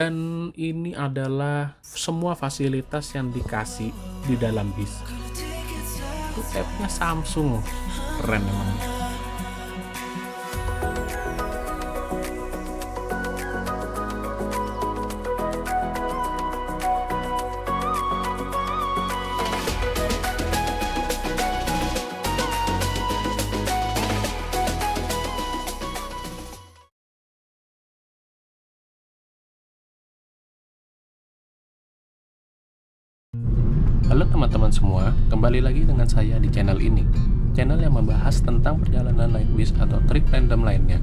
Dan ini adalah semua fasilitas yang dikasih di dalam bis. Itu tab-nya Samsung, keren emang. Halo teman-teman semua, kembali lagi dengan saya di channel ini. Channel yang membahas tentang perjalanan naik bis atau trip random lainnya.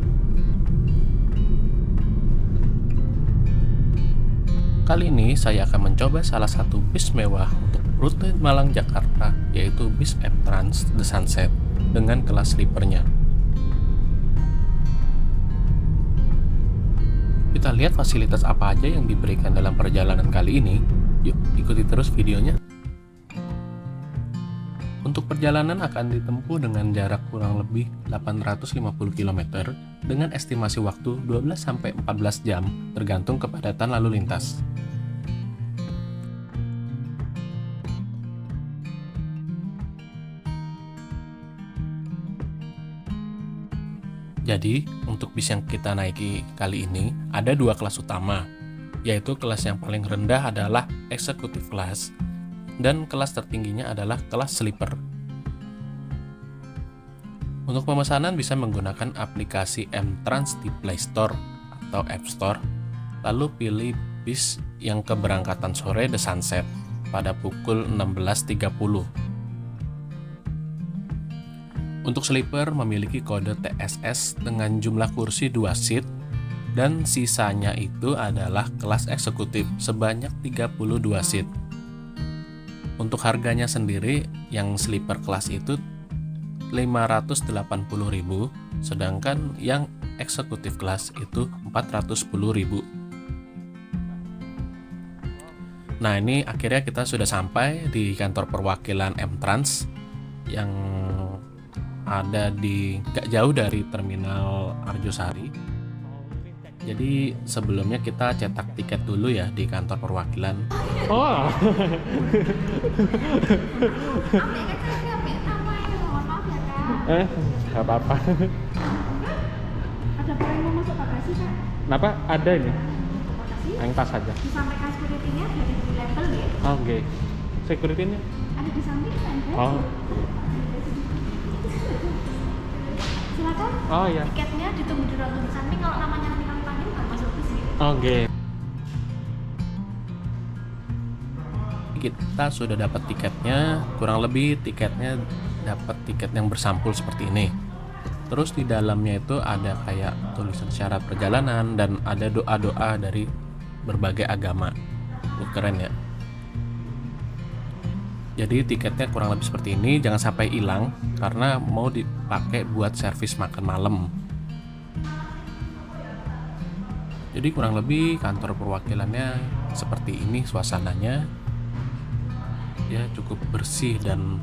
Kali ini saya akan mencoba salah satu bis mewah untuk rute Malang-Jakarta, yaitu bis M-Trans The Sunset dengan kelas sleepernya. Kita lihat fasilitas apa aja yang diberikan dalam perjalanan kali ini. Yuk, ikuti terus videonya. Untuk perjalanan akan ditempuh dengan jarak kurang lebih 850 km dengan estimasi waktu 12-14 jam tergantung kepadatan lalu lintas. Jadi, untuk bis yang kita naiki kali ini ada dua kelas utama, yaitu kelas yang paling rendah adalah Executive Class dan kelas tertingginya adalah kelas sleeper. Untuk pemesanan bisa menggunakan aplikasi M-Trans di Play Store atau App Store, lalu pilih bis yang keberangkatan sore The Sunset pada pukul 16.30. Untuk sleeper memiliki kode TSS dengan jumlah kursi 2 seat dan sisanya itu adalah kelas eksekutif sebanyak 32 seat. Untuk harganya sendiri, yang sleeper kelas itu 580.000, sedangkan yang eksekutif kelas itu 410.000. Nah, ini akhirnya kita sudah sampai di kantor perwakilan M-Trans yang ada di gak jauh dari terminal Arjosari. Jadi sebelumnya kita cetak tiket dulu ya di kantor perwakilan. Oh. Gak apa-apa. Ada barang yang mau masuk bagasi, Kak? Kenapa? Ada ini. Bagasi? Yang tas aja. Disampaikan security-nya dari level ya? Oh, oke. Security-nya? Ada di samping kan? Oh. Silakan. Oh iya. Tiketnya ditunggu di ruang tunggu samping. Kalau namanya nanti kami panggil baru masuk bis gitu. Oke. Kita sudah dapat tiketnya, kurang lebih tiketnya dapat tiket yang bersampul seperti ini. Terus di dalamnya itu ada kayak tulisan syarat perjalanan dan ada doa-doa dari berbagai agama. Keren ya. Jadi tiketnya kurang lebih seperti ini, jangan sampai hilang karena mau dipakai buat servis makan malam. Jadi kurang lebih kantor perwakilannya seperti ini suasananya. Ya cukup bersih dan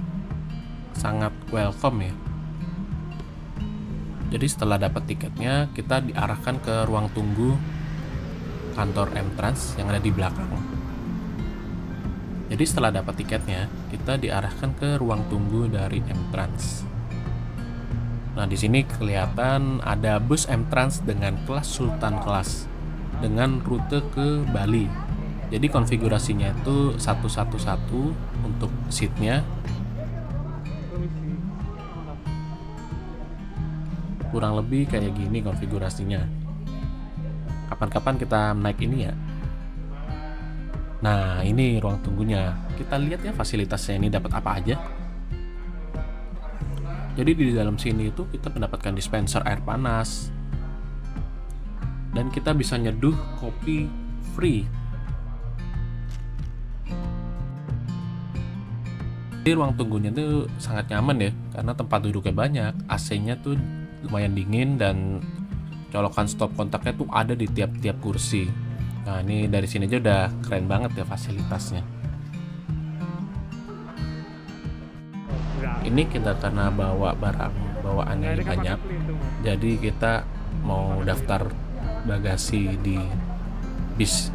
sangat welcome ya. Jadi setelah dapat tiketnya, kita diarahkan ke ruang tunggu kantor M-Trans yang ada di belakang. Jadi setelah dapat tiketnya, kita diarahkan ke ruang tunggu dari M-Trans. Nah, di sini kelihatan ada bus M-Trans dengan kelas Sultan Class dengan rute ke Bali. Jadi konfigurasinya itu 111 untuk seatnya. Kurang lebih kayak gini konfigurasinya. Kapan-kapan kita naik ini ya. Nah, ini ruang tunggunya. Kita lihat ya fasilitasnya ini dapat apa aja. Jadi di dalam sini itu kita mendapatkan dispenser air panas. Dan kita bisa nyeduh kopi free. Di ruang tunggunya tuh sangat nyaman ya, karena tempat duduknya banyak, AC-nya tuh lumayan dingin dan colokan stop kontaknya tuh ada di tiap-tiap kursi. Nah, ini dari sini aja udah keren banget ya fasilitasnya. Ini kita karena bawa barang bawaannya banyak, jadi kita mau daftar bagasi di bis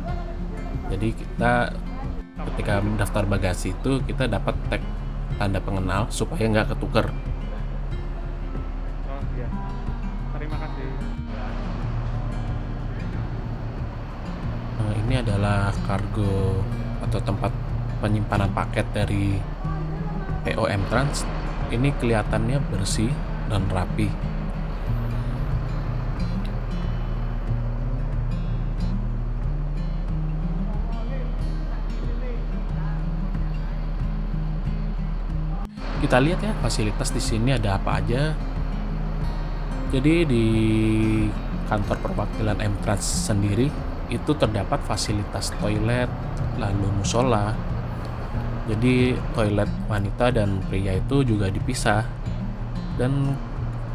Jadi kita ketika daftar bagasi itu kita dapat tag tanda pengenal supaya nggak ketuker. Oh iya, terima kasih. Ini adalah kargo atau tempat penyimpanan paket dari PO M-Trans. Ini kelihatannya bersih dan rapi. Kita lihat ya fasilitas di sini ada apa aja. Jadi di kantor perwakilan M-Trans sendiri itu terdapat fasilitas toilet, lalu musola. Jadi toilet wanita dan pria itu juga dipisah dan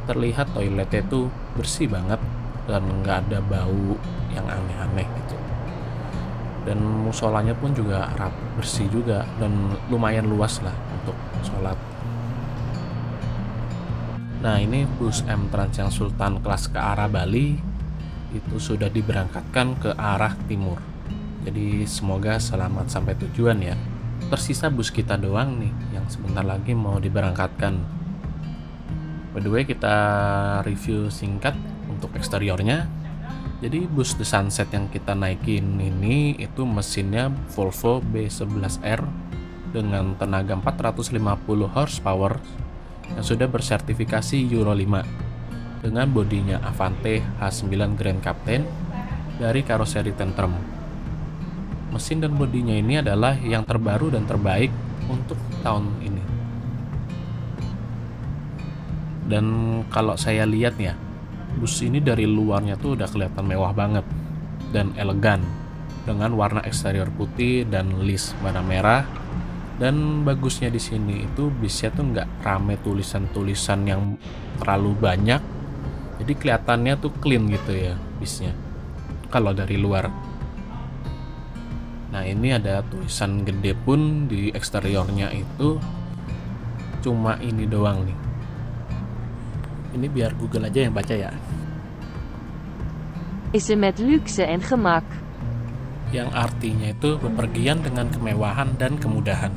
terlihat toiletnya itu bersih banget dan nggak ada bau yang aneh-aneh gitu. Dan musolanya pun juga bersih juga dan lumayan luas lah untuk sholat. Nah, ini bus M-Trans yang Sultan kelas ke arah Bali itu sudah diberangkatkan ke arah timur. Jadi semoga selamat sampai tujuan ya. Tersisa bus kita doang nih yang sebentar lagi mau diberangkatkan. By the way, kita review singkat untuk eksteriornya. Jadi bus The Sunset yang kita naikin ini itu mesinnya Volvo B11R dengan tenaga 450 horsepower yang sudah bersertifikasi Euro 5 dengan bodinya Avante H9 Grand Captain dari karoseri Tantrum. Mesin dan bodinya ini adalah yang terbaru dan terbaik untuk tahun ini. Dan kalau saya lihat ya, bus ini dari luarnya tuh udah kelihatan mewah banget dan elegan dengan warna eksterior putih dan list warna merah. Dan bagusnya di sini itu bisnya tuh nggak rame tulisan-tulisan yang terlalu banyak. Jadi kelihatannya tuh clean gitu ya bisnya kalau dari luar. Nah, ini ada tulisan gede pun di eksteriornya itu, cuma ini doang nih. Ini biar Google aja yang baca ya. Reizen met luxe en gemak. Yang artinya itu bepergian dengan kemewahan dan kemudahan.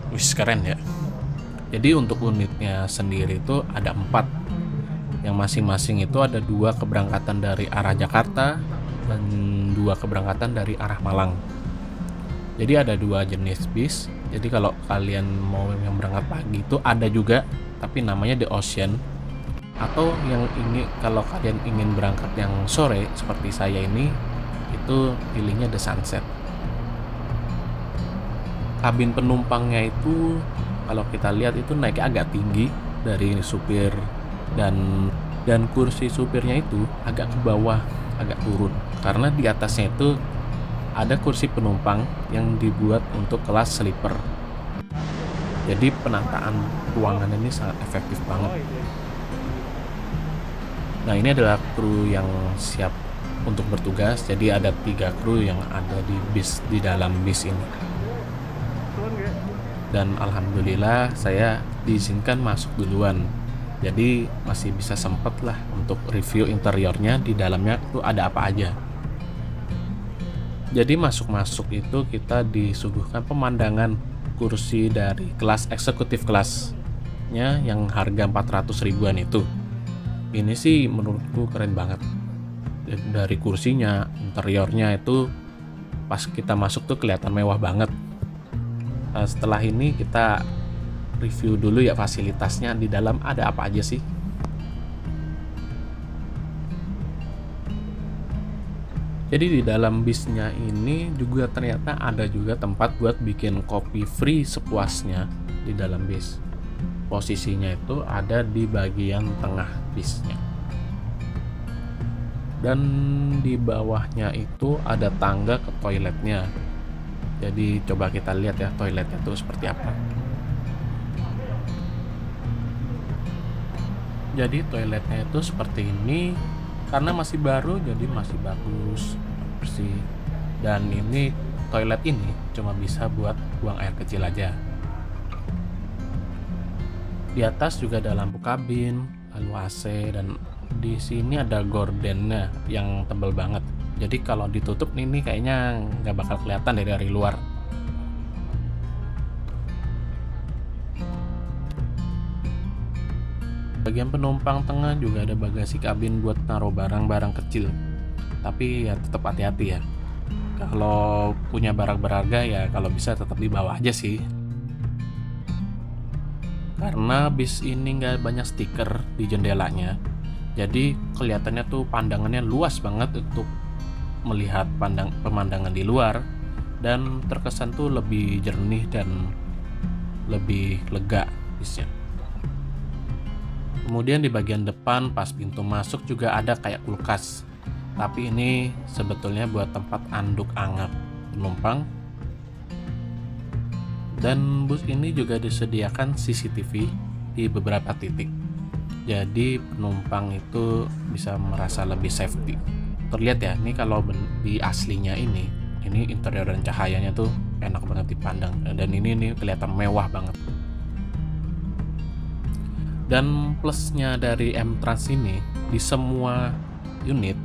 Wis, keren ya. Jadi untuk unitnya sendiri itu ada 4. Yang masing-masing itu ada 2 keberangkatan dari arah Jakarta dan 2 keberangkatan dari arah Malang. Jadi ada 2 jenis bis. Jadi kalau kalian mau yang berangkat pagi itu ada juga, tapi namanya The Ocean. Atau yang kalau kalian ingin berangkat yang sore seperti saya ini, itu pilihnya The Sunset. Kabin penumpangnya itu kalau kita lihat itu naiknya agak tinggi dari supir dan kursi supirnya itu agak ke bawah, agak turun karena di atasnya itu ada kursi penumpang yang dibuat untuk kelas sleeper. Jadi penataan ruangan ini sangat efektif banget. Nah, ini adalah kru yang siap untuk bertugas. Jadi ada 3 kru yang ada di dalam bis ini. Dan alhamdulillah saya diizinkan masuk duluan. Jadi masih bisa sempet lah untuk review interiornya, di dalamnya itu ada apa aja. Jadi masuk-masuk itu kita disuguhkan pemandangan kursi dari kelas eksekutif kelasnya yang harga 400 ribuan itu. Ini sih menurutku keren banget. Dari kursinya, interiornya itu pas kita masuk tuh kelihatan mewah banget. Setelah ini kita review dulu ya fasilitasnya di dalam ada apa aja sih. Jadi di dalam bisnya ini juga ternyata ada juga tempat buat bikin kopi free sepuasnya di dalam bis. Posisinya itu ada di bagian tengah bisnya. Dan di bawahnya itu ada tangga ke toiletnya. Jadi coba kita lihat ya toiletnya itu seperti apa. Jadi toiletnya itu seperti ini. Karena masih baru jadi masih bagus, bersih. Dan ini toilet ini cuma bisa buat buang air kecil aja. Di atas juga ada lampu kabin, lalu AC, dan di sini ada gordennya yang tebal banget. Jadi kalau ditutup ini kayaknya nggak bakal kelihatan dari luar. Bagian penumpang tengah juga ada bagasi kabin buat naruh barang-barang kecil. Tapi ya tetap hati-hati ya. Kalau punya barang berharga ya kalau bisa tetap di bawah aja sih. Karena bis ini nggak banyak stiker di jendelanya, jadi kelihatannya tuh pandangannya luas banget untuk melihat pemandangan di luar, dan terkesan tuh lebih jernih dan lebih lega bisnya. Kemudian di bagian depan pas pintu masuk juga ada kayak kulkas, tapi ini sebetulnya buat tempat anduk anget penumpang. Dan bus ini juga disediakan CCTV di beberapa titik, jadi penumpang itu bisa merasa lebih safety. Terlihat ya, ini kalau di aslinya ini interior dan cahayanya tuh enak banget dipandang, dan ini kelihatan mewah banget. Dan plusnya dari M-Trans ini, di semua unit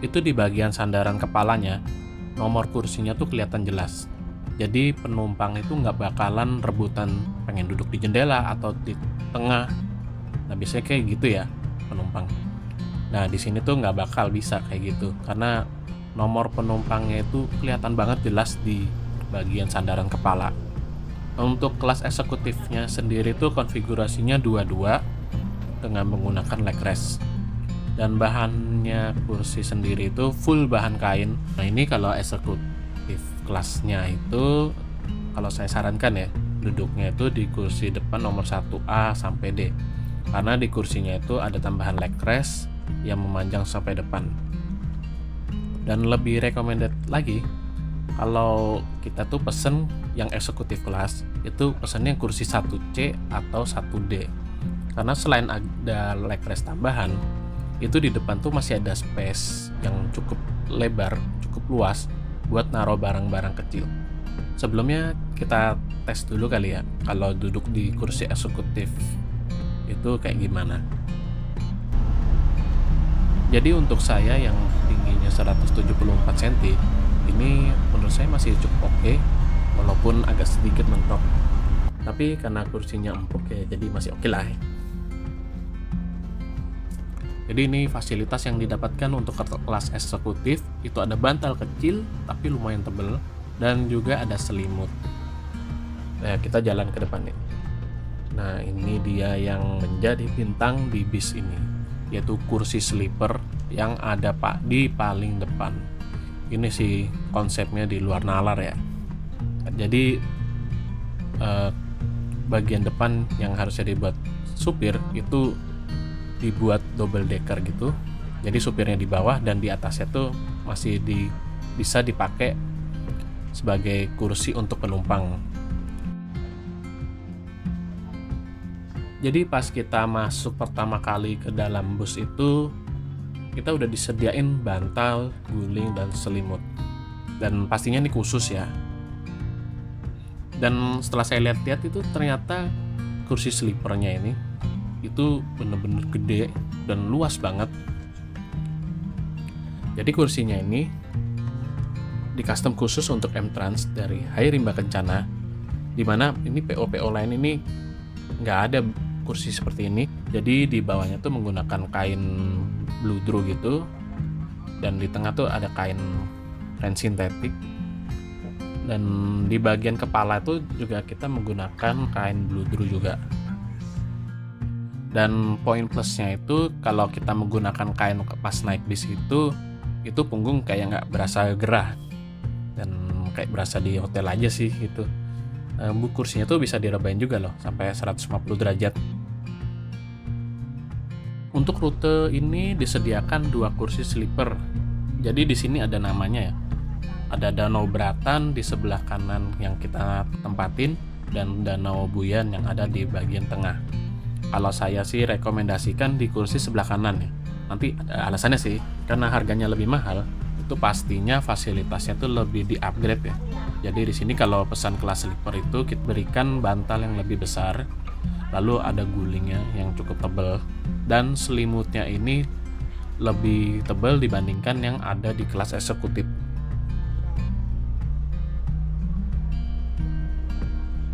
itu di bagian sandaran kepalanya nomor kursinya tuh kelihatan jelas. Jadi penumpang itu nggak bakalan rebutan pengen duduk di jendela atau di tengah. Nah biasanya kayak gitu ya penumpang. Nah di sini tuh nggak bakal bisa kayak gitu karena nomor penumpangnya itu kelihatan banget jelas di bagian sandaran kepala. Untuk kelas eksekutifnya sendiri tuh konfigurasinya 22 dengan menggunakan leg rest. Dan bahannya kursi sendiri itu full bahan kain. Nah ini kalau eksekutif kelasnya itu kalau saya sarankan ya duduknya itu di kursi depan nomor 1A sampai D, karena di kursinya itu ada tambahan leg rest yang memanjang sampai depan. Dan lebih recommended lagi kalau kita tuh pesen yang eksekutif kelas itu pesennya kursi 1C atau 1D, karena selain ada leg rest tambahan itu di depan tuh masih ada space yang cukup lebar, cukup luas buat naruh barang-barang kecil. Sebelumnya kita tes dulu kali ya kalau duduk di kursi eksekutif itu kayak gimana. Jadi untuk saya yang tingginya 174 cm ini menurut saya masih cukup oke, walaupun agak sedikit mentok. Tapi karena kursinya empuk ya jadi masih oke lah. Jadi ini fasilitas yang didapatkan untuk kelas eksekutif, itu ada bantal kecil tapi lumayan tebal dan juga ada selimut. Nah, kita jalan ke depan nih. Nah, ini dia yang menjadi bintang di bis ini, yaitu kursi sleeper yang ada di paling depan. Ini sih konsepnya di luar nalar ya. Jadi bagian depan yang harusnya dibuat supir itu dibuat double decker gitu, jadi supirnya di bawah dan di atasnya tuh masih bisa dipakai sebagai kursi untuk penumpang. Jadi pas kita masuk pertama kali ke dalam bus itu kita udah disediain bantal, guling, dan selimut, dan pastinya ini khusus ya. Dan setelah saya lihat-lihat itu ternyata kursi sleepernya ini itu bener-bener gede dan luas banget. Jadi kursinya ini di custom khusus untuk M-Trans dari Hai Rimba Kencana, dimana ini PO-PO lain ini nggak ada kursi seperti ini. Jadi di bawahnya tuh menggunakan kain bludru gitu, dan di tengah tuh ada kain ren sintetik, dan di bagian kepala itu juga kita menggunakan kain bludru juga. Dan poin plusnya itu kalau kita menggunakan kain pas naik bis itu punggung kayak nggak berasa gerah dan kayak berasa di hotel aja sih gitu. Kursinya tuh bisa direbain juga loh sampai 150 derajat. Untuk rute ini disediakan 2 kursi sleeper. Jadi di sini ada namanya ya. Ada Danau Beratan di sebelah kanan yang kita tempatin dan Danau Buyan yang ada di bagian tengah. Kalau saya sih rekomendasikan di kursi sebelah kanan ya. Nanti ada alasannya sih, karena harganya lebih mahal, itu pastinya fasilitasnya tuh lebih di-upgrade ya. Jadi di sini kalau pesan kelas sleeper itu kita berikan bantal yang lebih besar, lalu ada gulingnya yang cukup tebal, dan selimutnya ini lebih tebal dibandingkan yang ada di kelas eksekutif.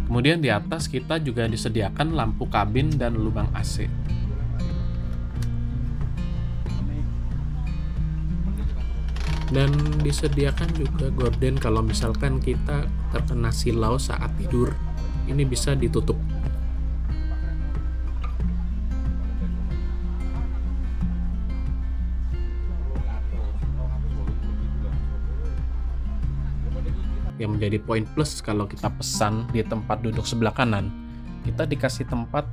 Kemudian di atas kita juga disediakan lampu kabin dan lubang AC. Dan disediakan juga gorden kalau misalkan kita terkena silau saat tidur, ini bisa ditutup. Yang menjadi poin plus kalau kita pesan di tempat duduk sebelah kanan, kita dikasih tempat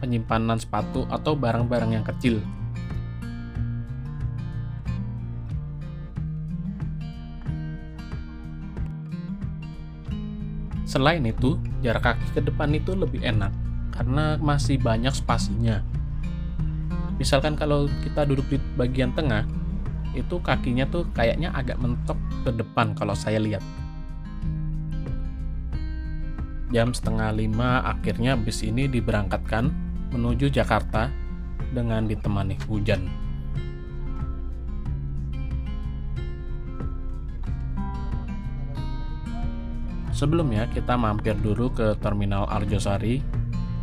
penyimpanan sepatu atau barang-barang yang kecil. Selain itu, jarak kaki ke depan itu lebih enak karena masih banyak spasinya. Misalkan kalau kita duduk di bagian tengah, itu kakinya tuh kayaknya agak mentok ke depan kalau saya lihat. Jam 4:30 akhirnya bis ini diberangkatkan menuju Jakarta dengan ditemani hujan. Sebelumnya kita mampir dulu ke Terminal Arjosari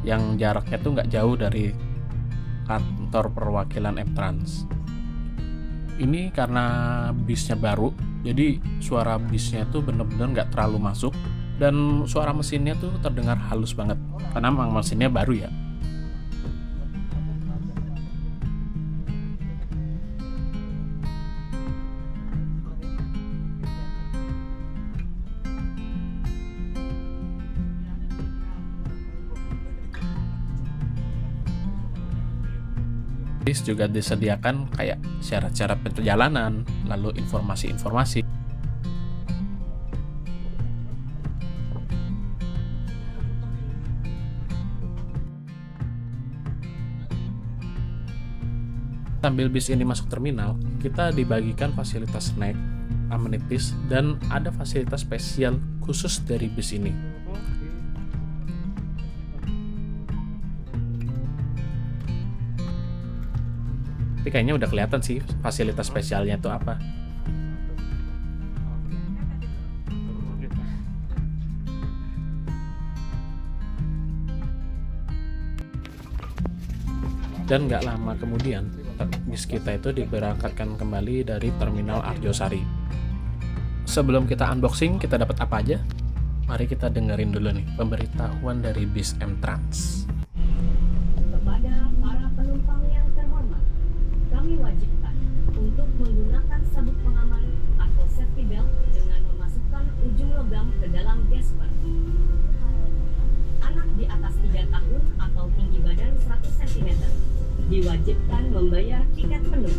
yang jaraknya tuh nggak jauh dari kantor perwakilan M-Trans. Ini karena bisnya baru, jadi suara bisnya tuh bener-bener nggak terlalu masuk. Dan suara mesinnya tuh terdengar halus banget, karena memang mesinnya baru ya. Bis juga disediakan kayak syarat-syarat perjalanan, lalu informasi-informasi. Sambil bis ini masuk terminal, kita dibagikan fasilitas snack, amenities, dan ada fasilitas spesial khusus dari bis ini. Tapi kayaknya udah kelihatan sih fasilitas spesialnya itu apa. Dan nggak lama kemudian, bis kita itu diberangkatkan kembali dari Terminal Arjosari. Sebelum kita unboxing, kita dapat apa aja? Mari kita dengerin dulu nih pemberitahuan dari bis M-Trans. Kepada para penumpang yang terhormat, kami wajibkan untuk menggunakan sabuk pengaman atau safety belt dengan memasukkan ujung logam ke dalam gasper. Anak di atas 3 tahun atau tinggi badan 100 cm diwajibkan membayar tiket penuh.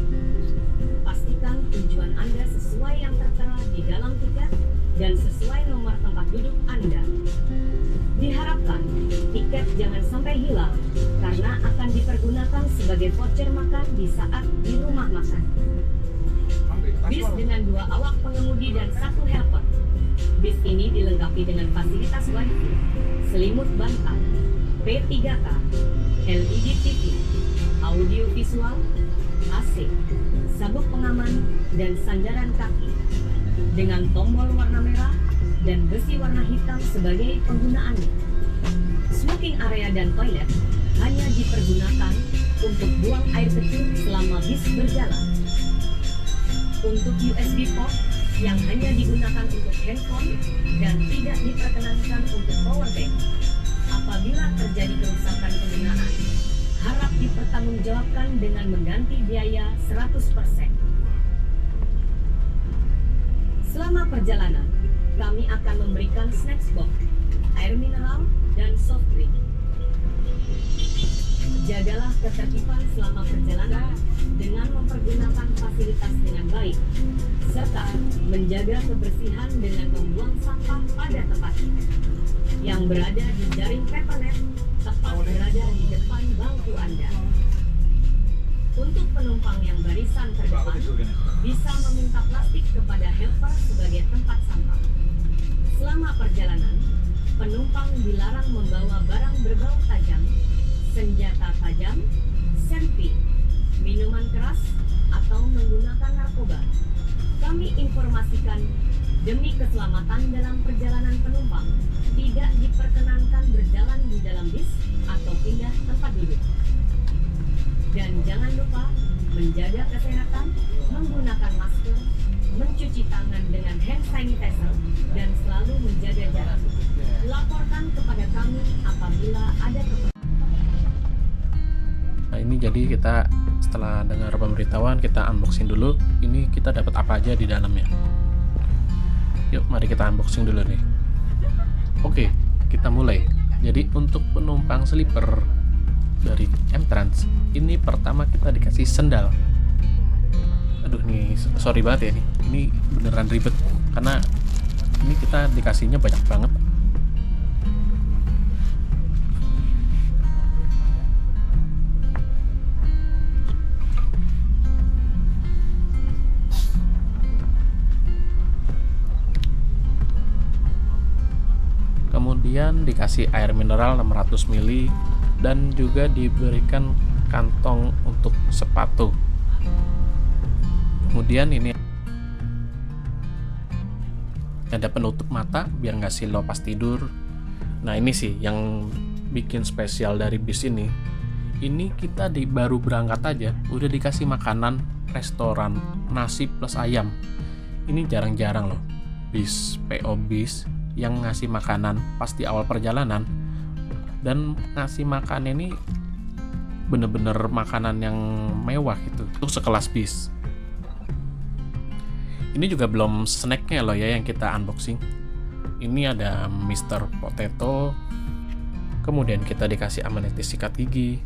Pastikan tujuan Anda sesuai yang tertera di dalam tiket dan sesuai nomor tempat duduk Anda. Diharapkan tiket jangan sampai hilang karena akan dipergunakan sebagai voucher makan di saat di rumah makan. Bis dengan 2 awak pengemudi dan 1 helper. Bis ini dilengkapi dengan fasilitas wifi, selimut bantal, P3K, LED TV, audio visual, AC, sabuk pengaman, dan sandaran kaki dengan tombol warna merah dan besi warna hitam sebagai penggunaannya. Smoking area dan toilet hanya dipergunakan untuk buang air kecil selama bis berjalan. Untuk USB port yang hanya digunakan untuk handphone dan tidak diperkenankan untuk power bank. Apabila terjadi kerusakan penggunaan, harap dipertanggungjawabkan dengan mengganti biaya 100%. Selama perjalanan, kami akan memberikan snacks box, air mineral, dan soft drink. Jagalah ketertiban selama perjalanan dengan mempergunakan fasilitas dengan baik, serta menjaga kebersihan dengan membuang sampah pada tempatnya. Yang berada di jaring papernet tepat berada di depan bangku Anda. Untuk penumpang yang barisan terdepan, bisa meminta plastik kepada helper sebagai tempat sampah. Selama perjalanan, penumpang dilarang membawa barang berbau tajam, senjata tajam, selfie, minuman keras, atau menggunakan narkoba. Kami informasikan, demi keselamatan dalam perjalanan penumpang, tidak diperkenankan berjalan di dalam bis atau pindah tempat duduk. Dan jangan lupa menjaga kesehatan, menggunakan masker, mencuci tangan dengan hand sanitizer, dan selalu menjaga jarak. Laporkan kepada kami apabila ada Nah ini jadi kita setelah dengar pemberitahuan, kita unboxing dulu. Ini kita dapat apa aja di dalamnya. Yuk mari kita unboxing dulu nih. Oke, kita mulai. Jadi untuk penumpang sleeper dari M-Trans, ini pertama kita dikasih sendal. Aduh nih, sorry banget ya nih. Ini beneran ribet karena ini kita dikasihnya banyak banget. Kemudian dikasih air mineral 600 ml dan juga diberikan kantong untuk sepatu. Kemudian ini ada penutup mata biar nggak silo pas tidur. Nah ini sih yang bikin spesial dari bis ini. Ini kita baru berangkat aja udah dikasih makanan restoran, nasi plus ayam. Ini jarang-jarang loh bis PO bis yang ngasih makanan pas di awal perjalanan, dan ngasih makan ini bener-bener makanan yang mewah gitu untuk sekelas bis. Ini juga belum snacknya loh ya yang kita unboxing. Ini ada Mr. Potato, kemudian kita dikasih amenitis sikat gigi,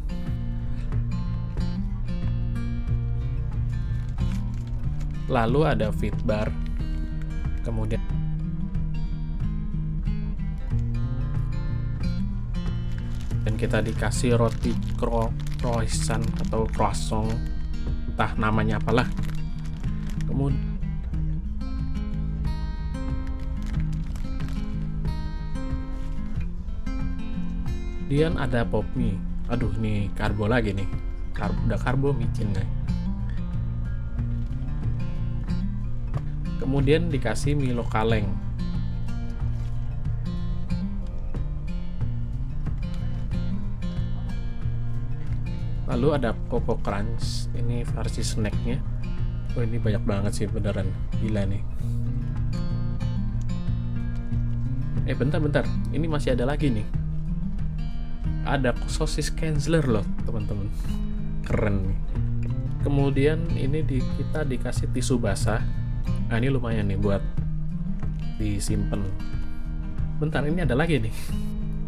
lalu ada fit bar, kemudian dan kita dikasih roti croissant atau croissant, entah namanya apalah. Kemudian ada pop mie. Aduh nih karbo lagi nih. Udah karbo micin nih. Kemudian dikasih Milo kaleng. Lalu ada Coco Crunch, ini versi snacknya. Oh ini banyak banget sih beneran, gila nih. Bentar, ini masih ada lagi nih. Ada sosis Kenzler loh teman-teman, keren nih. Kemudian ini kita dikasih tisu basah. Nah ini lumayan nih buat disimpan. Bentar, ini ada lagi nih.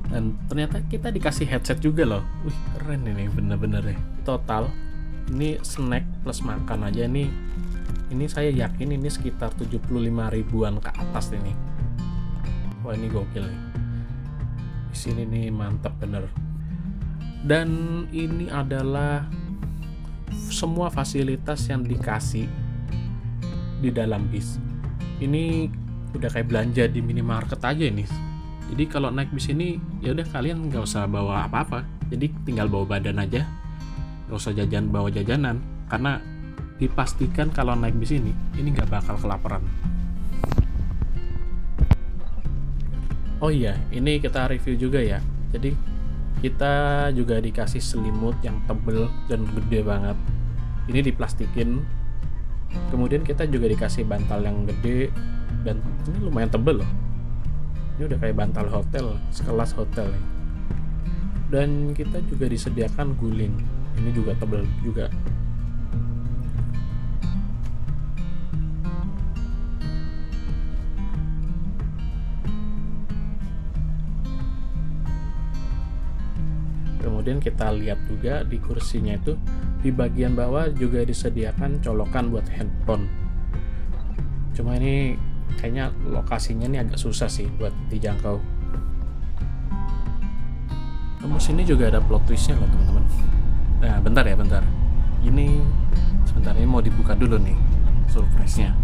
Dan ternyata kita dikasih headset juga loh. Wih keren ini bener-bener ya. Total ini snack plus makan aja nih, ini saya yakin ini sekitar 75 ribuan ke atas ini. Wah ini gokil nih. Di sini nih mantap bener. Dan ini adalah semua fasilitas yang dikasih di dalam bis. Ini udah kayak belanja di minimarket aja ini. Jadi kalau naik bis ini ya udah kalian nggak usah bawa apa-apa, jadi tinggal bawa badan aja, nggak usah bawa jajanan, karena dipastikan kalau naik bis ini nggak bakal kelaparan. Oh iya, ini kita review juga ya. Jadi kita juga dikasih selimut yang tebel dan gede banget. Ini diplastikin. Kemudian kita juga dikasih bantal yang gede dan ini lumayan tebel loh. Ini udah kayak bantal hotel, sekelas hotel nih. Dan kita juga disediakan guling. Ini juga tebal juga. Kemudian kita lihat juga di kursinya itu, di bagian bawah juga disediakan colokan buat handphone. Cuma ini kayaknya lokasinya ini agak susah sih buat dijangkau. Namun sini juga ada plot twistnya loh teman-teman. Nah bentar. Ini sebentar, ini mau dibuka dulu nih surprise-nya.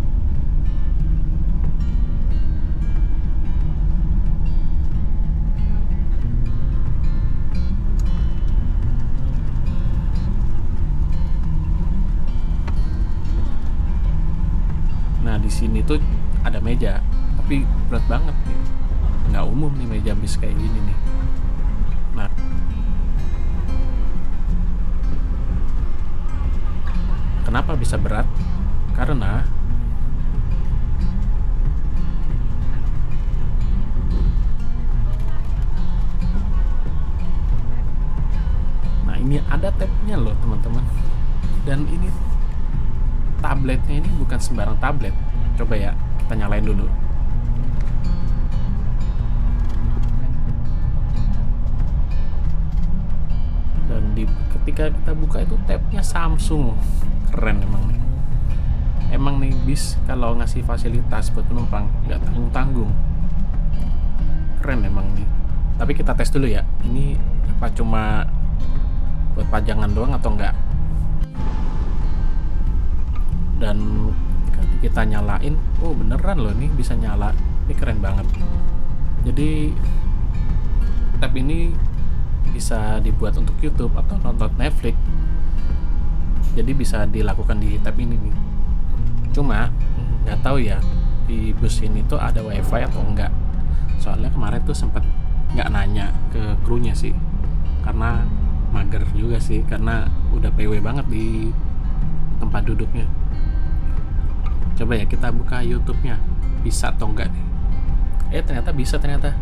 tapi berat banget nih, nggak umum nih meja bis kayak gini nih. Nah, kenapa bisa berat? Karena nah ini ada tabnya loh teman-teman. Dan ini tabletnya ini bukan sembarang tablet. Coba ya, kita nyalain dulu. Dan ketika kita buka itu tabnya Samsung. Keren emang nih. Emang nih bis kalau ngasih fasilitas buat penumpang nggak tanggung-tanggung. Keren emang nih. Tapi kita tes dulu ya. Ini apa cuma buat pajangan doang atau enggak? Dan ketika kita nyalain, oh beneran loh nih bisa nyala. Ini keren banget. Jadi tab ini bisa dibuat untuk YouTube atau nonton Netflix. Jadi bisa dilakukan di tab ini nih. Cuma nggak tahu ya di bus ini tuh ada wifi atau enggak. Soalnya kemarin tuh sempet nggak nanya ke krunya sih, karena mager juga sih, karena udah PW banget di tempat duduknya. Coba ya kita buka YouTube-nya, bisa atau enggak nih. Ternyata bisa ternyata.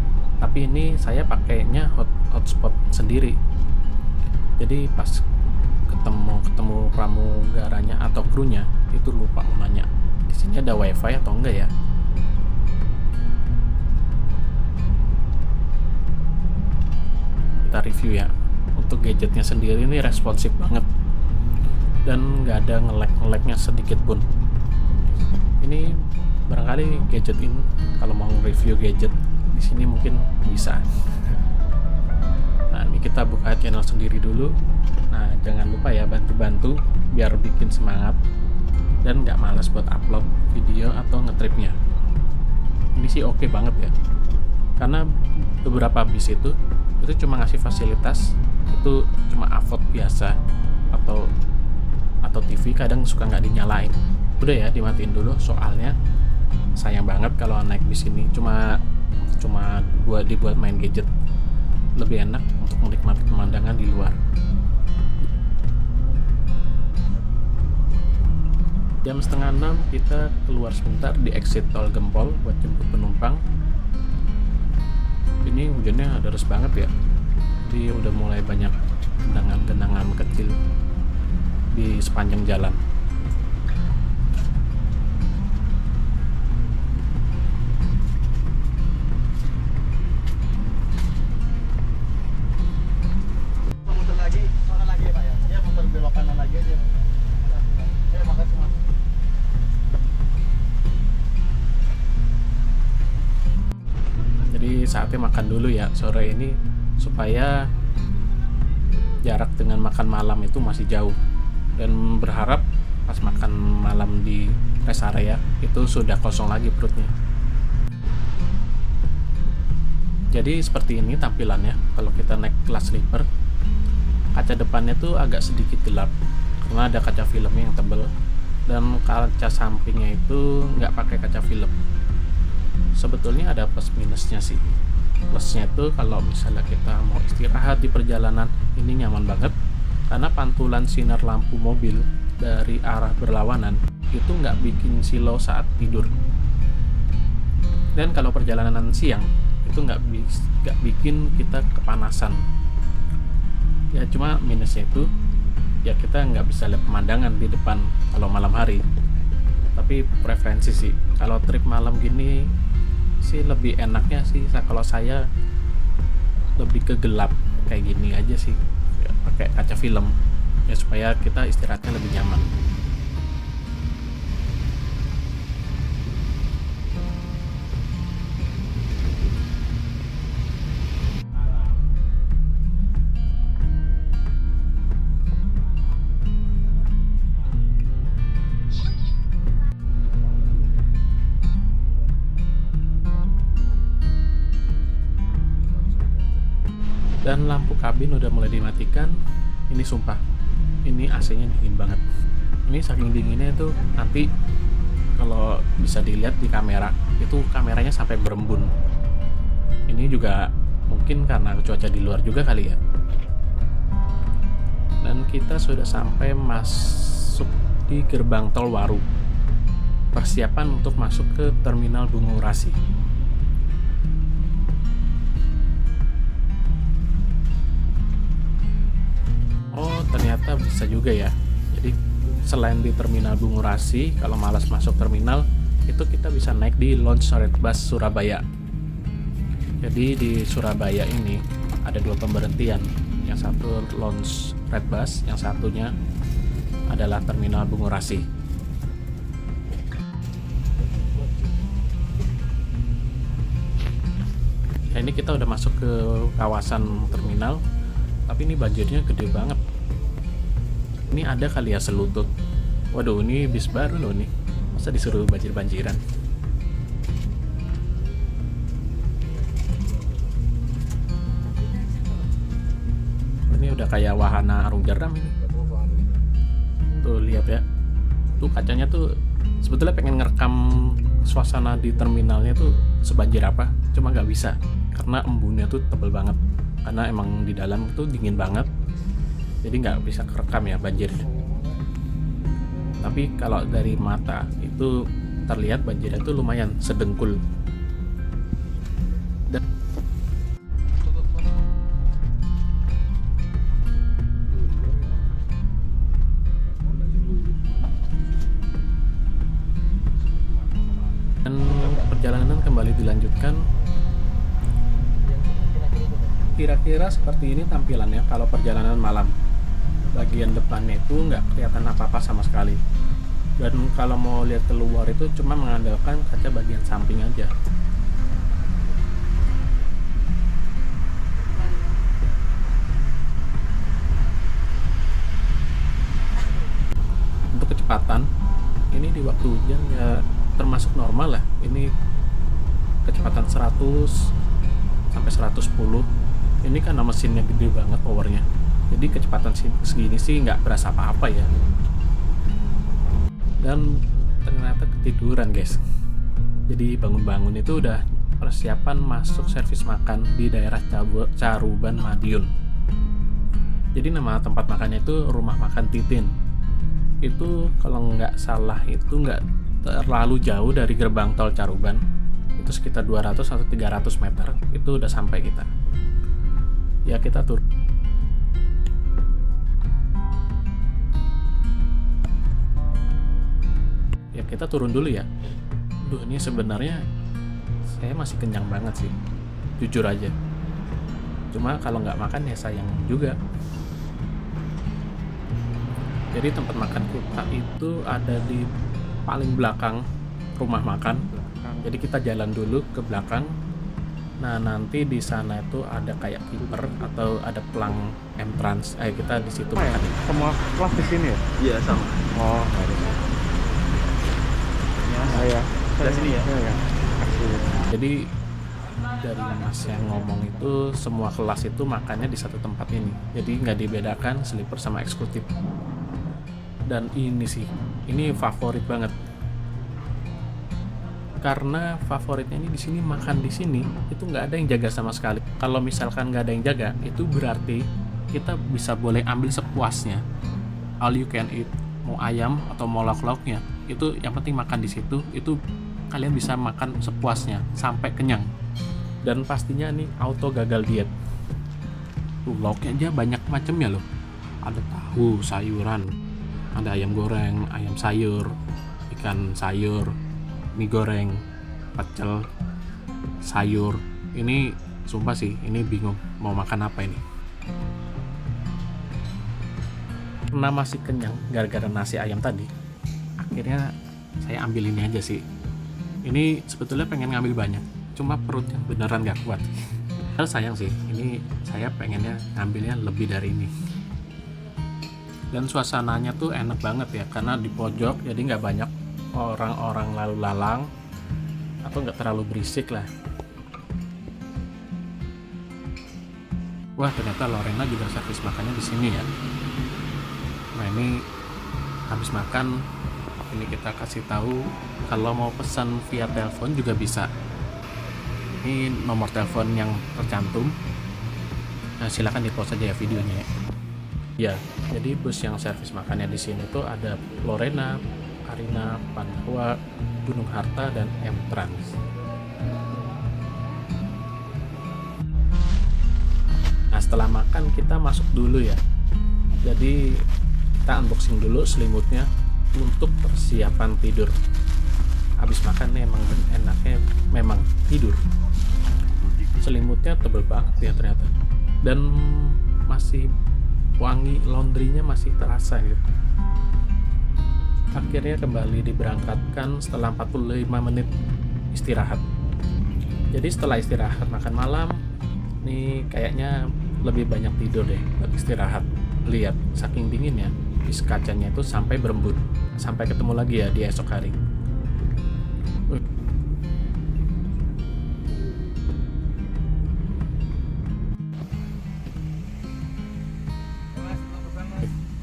Tapi ini saya pakainya hotspot sendiri. Jadi pas ketemu pramugaranya atau krunya itu lupa mau nanya, di sini ada wifi atau enggak ya. Kita review ya. Untuk gadgetnya sendiri ini responsif banget dan nggak ada nge-lag-nya sedikit pun. Ini barangkali gadget ini kalau mau review gadget di sini mungkin bisa. Nah, ini kita buka channel sendiri dulu. Nah, jangan lupa ya bantu-bantu biar bikin semangat dan nggak malas buat upload video atau ngetripnya. Ini sih oke banget ya, karena beberapa bis itu cuma ngasih fasilitas itu cuma AVOD biasa atau TV kadang suka nggak dinyalain. Udah ya dimatiin dulu, soalnya sayang banget kalau naik bis ini cuma dibuat main gadget. Lebih enak untuk menikmati pemandangan di luar. Jam 5:30 kita keluar sebentar di exit tol Gempol buat jemput penumpang. Ini hujannya deras banget ya, jadi udah mulai banyak genangan-genangan kecil di sepanjang jalan. Muter lagi, sana lagi ya Pak ya? Ya muter belok kanan lagi aja. Ya makasih Mas. Jadi saatnya makan dulu ya sore ini, supaya jarak dengan makan malam itu masih jauh, dan berharap pas makan malam di rest area itu sudah kosong lagi perutnya. Jadi seperti ini tampilannya kalau kita naik kelas sleeper. Kaca depannya tuh agak sedikit gelap karena ada kaca filmnya yang tebel, dan kaca sampingnya itu nggak pakai kaca film. Sebetulnya ada plus minusnya sih. Plusnya itu kalau misalnya kita mau istirahat di perjalanan, ini nyaman banget karena pantulan sinar lampu mobil dari arah berlawanan itu nggak bikin silau saat tidur. Dan kalau perjalanan siang itu nggak bikin kita kepanasan. Ya cuma minusnya itu ya kita nggak bisa lihat pemandangan di depan kalau malam hari. Tapi preferensi sih kalau trip malam gini sih lebih enaknya sih kalau saya lebih ke gelap kayak gini aja sih ya, pakai kaca film ya supaya kita istirahatnya lebih nyaman. Dan lampu kabin udah mulai dimatikan. Ini sumpah, ini AC-nya dingin banget. Ini saking dinginnya tuh nanti kalau bisa dilihat di kamera itu kameranya sampai berembun. Ini juga mungkin karena cuaca di luar juga kali ya. Dan kita sudah sampai masuk di gerbang tol Waru. Persiapan untuk masuk ke terminal Bungurasi. Oh, ternyata bisa juga ya. Jadi selain di terminal Bungurasi, kalau malas masuk terminal, itu kita bisa naik di Lounge Red Bus Surabaya. Jadi di Surabaya ini ada 2 pemberhentian. Yang satu Lounge Red Bus, yang satunya adalah terminal Bungurasi. Nah, ini kita udah masuk ke kawasan terminal, tapi ini banjirnya gede banget. Ini ada kali ya selutut. Waduh, ini bis baru loh nih. Masa disuruh banjir-banjiran? Ini udah kayak wahana arung jeram ini. Tuh lihat ya. Tuh kacanya tuh sebetulnya pengen ngerekam suasana di terminalnya tuh sebanjir apa, cuma nggak bisa karena embunnya tuh tebel banget. Karena emang di dalam tuh dingin banget. Jadi nggak bisa kerekam ya banjir. Tapi kalau dari mata itu terlihat banjirnya tuh lumayan sedengkul. Dan perjalanan kembali dilanjutkan. Kira-kira seperti ini tampilannya kalau perjalanan malam. Bagian depannya itu nggak kelihatan apa-apa sama sekali. Dan kalau mau lihat keluar itu cuma mengandalkan kaca bagian samping aja. Untuk kecepatan, ini di waktu hujan ya termasuk normal lah. Ini kecepatan 100 sampai 110. Ini karena mesinnya gede banget powernya, jadi kecepatan segini sih nggak berasa apa-apa ya. Dan ternyata ketiduran guys. Jadi bangun-bangun itu udah persiapan masuk servis makan di daerah Caruban Madiun. Jadi nama tempat makannya itu Rumah Makan Titin. Itu kalau nggak salah itu nggak terlalu jauh dari gerbang tol Caruban. Itu sekitar 200 atau 300 meter itu udah sampai kita. Ya kita turun. Ya kita turun dulu ya. Duh, ini sebenarnya saya masih kenyang banget sih, jujur aja. Cuma kalau nggak makan ya sayang juga. Jadi tempat makan kita itu ada di paling belakang rumah makan. Jadi kita jalan dulu ke belakang. Nah, nanti di sana itu ada kayak kiper atau ada pelang entrance. Kita di situ makan. Semua kelas di sini ya? Iya sama. Oh, harusnya. Ya. Dari sini ya. Ya. Jadi dari mas yang ngomong itu semua kelas itu makannya di satu tempat ini. Jadi nggak dibedakan sleeper sama eksekutif. Dan ini sih, ini favorit banget. Karena favoritnya ini di sini makan di sini itu nggak ada yang jaga sama sekali. Kalau misalkan nggak ada yang jaga, itu berarti kita bisa boleh ambil sepuasnya. All you can eat. Mau ayam atau mau lauk-lauknya, itu yang penting makan di situ. Itu kalian bisa makan sepuasnya sampai kenyang. Dan pastinya nih auto gagal diet. Tuh lauknya aja banyak macamnya loh. Ada tahu, sayuran, ada ayam goreng, ayam sayur, ikan sayur, mie goreng, pecel, sayur. Ini sumpah sih, ini bingung mau makan apa ini. Karena masih kenyang gara-gara nasi ayam tadi, akhirnya saya ambil ini aja sih. Ini sebetulnya pengen ngambil banyak, cuma perutnya beneran gak kuat. Sayang sih, ini saya pengennya ngambilnya lebih dari ini. Dan suasananya tuh enak banget ya, karena di pojok jadi nggak banyak orang-orang lalu lalang atau nggak terlalu berisik lah. Wah, ternyata Lorena juga servis makannya di sini ya. Nah, ini habis makan Ini kita kasih tahu kalau mau pesan via telepon juga bisa. Ini nomor telepon yang tercantum. Nah, silakan di pause aja ya videonya ya. Ya, jadi bus yang servis makannya di sini tuh ada Lorena, Arina, Pandawa, Gunung Harta, dan M-Trans. Nah, setelah makan kita masuk dulu ya. Jadi kita unboxing dulu selimutnya untuk persiapan tidur. Habis makan nih emang enaknya memang tidur. Selimutnya tebel banget ya ternyata. Dan masih wangi, laundrynya masih terasa gitu. Akhirnya kembali diberangkatkan setelah 45 menit istirahat. Jadi setelah istirahat makan malam, nih kayaknya lebih banyak tidur deh buat istirahat. Lihat, saking dinginnya, bis kacanya itu sampai berembun. Sampai ketemu lagi ya di esok hari.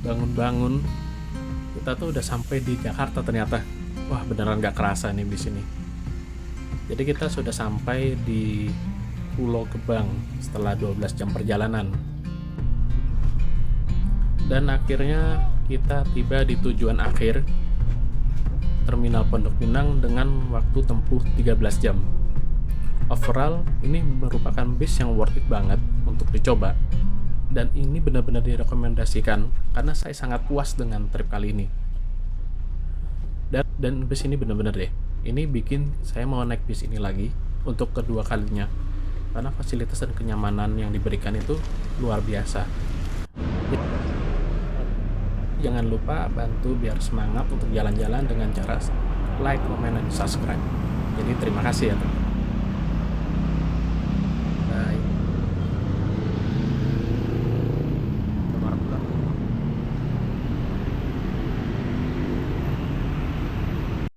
Bangun-bangun, kita tuh udah sampai di Jakarta ternyata. Wah, beneran gak kerasa nih bis ini. Jadi kita sudah sampai di Pulau Gebang setelah 12 jam perjalanan. Dan akhirnya kita tiba di tujuan akhir, Terminal Pondok Pinang, dengan waktu tempuh 13 jam. Overall, ini merupakan bis yang worth it banget untuk dicoba. Dan ini benar-benar direkomendasikan karena saya sangat puas dengan trip kali ini. Dan bis ini benar-benar deh, ini bikin saya mau naik bis ini lagi untuk kedua kalinya. Karena fasilitas dan kenyamanan yang diberikan itu luar biasa. Jangan lupa bantu biar semangat untuk jalan-jalan dengan cara like, comment, dan subscribe. Jadi terima kasih ya teman.